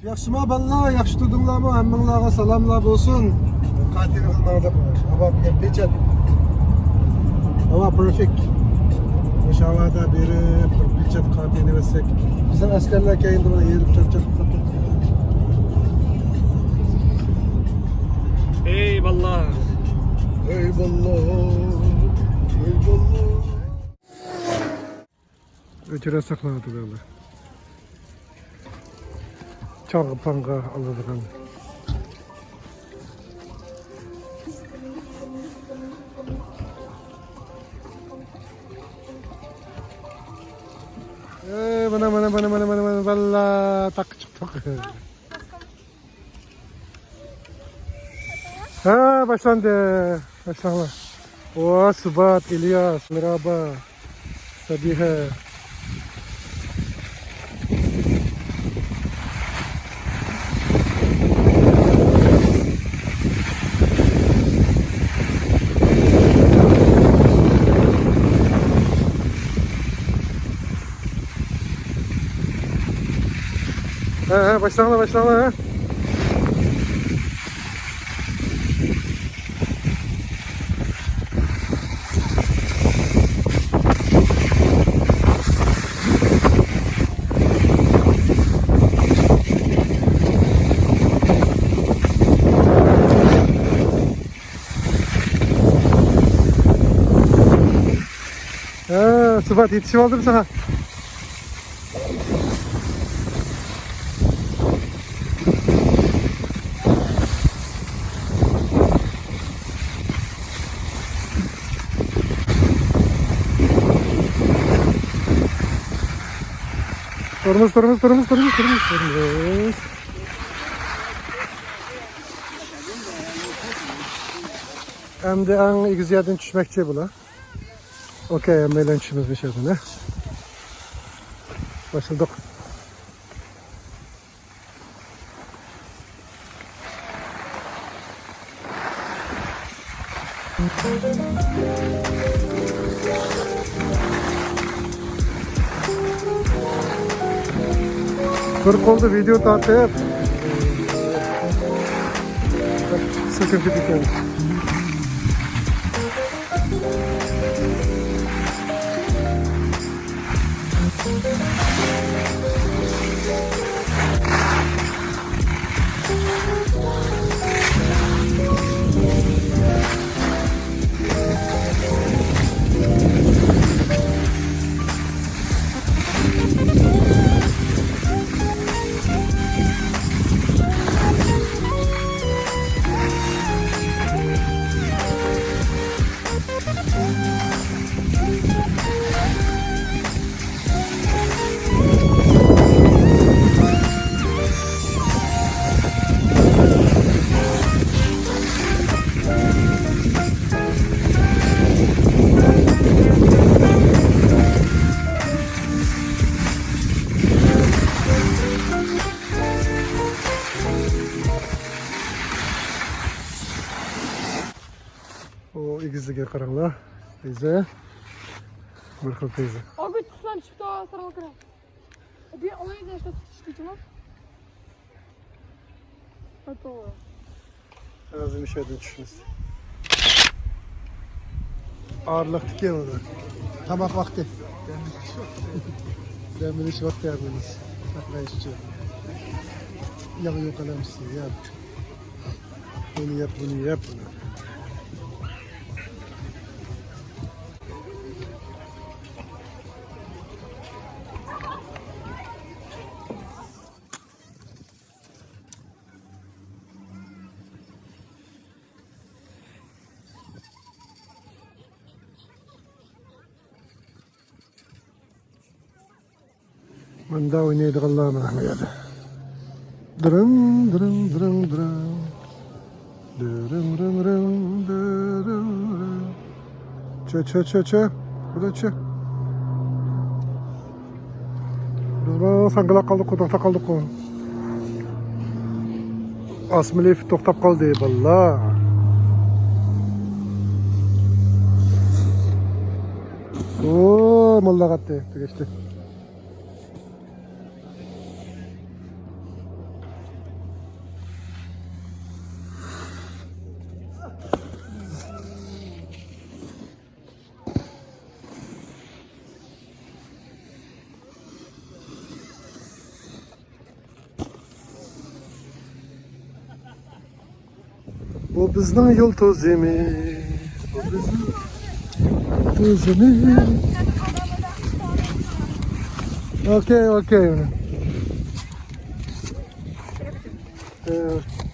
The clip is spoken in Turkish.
Yaxşıma ballar, yaxşı tutdunglarmı? Hammalarga salamlar olsun. Katil kıllarda var. Hava bir peçet. Hava perfect. Hoş havada berip bir peçet katili versek. Bizim askerler kayında bana yerip çarçak kapı. Eyvallah. Eyvallah. Eyvallah. Ötüre sakladı böyle. Çargı panga alırdıgan. Bana valla tak çıktık. Ha başlandı. Başlandı. O Subat, İlyas, merhaba. Sabiha. Başlandı. Ha, Subat yetişim aldım sana. Turumuz. Hem de en ilk yerden düşmekçi bu la. Okey, emmeyle işimiz bir şeyden ha. Başladık. Kırk oldu video tahtaya. Sıkıntı bitiyor. O ikizli karanlığa teyze. Mırkıl teyze. O gün tutsam çıktı o sarı kıra. Bir olayı da işte çıktı mı? Hatta. Ağzını bir şeyden düşmüş. Ağırlık dikiyor orada. Tabak vakti. Demir iş vakti yapıyoruz. Saklayış için. Yağı yok alamışsın yap. Bunu yap. Manda oynaydık Allah'ın rahmetine. Dırın. Çö. Burada çö. Burada sangılak kaldık, toktap kaldık. Asmilif toktap kaldı valla. Oo, molla kattı, geçti. Bu bizning yulduz emiz. Bu bizning yulduz emiz. Okey, okey. Evet.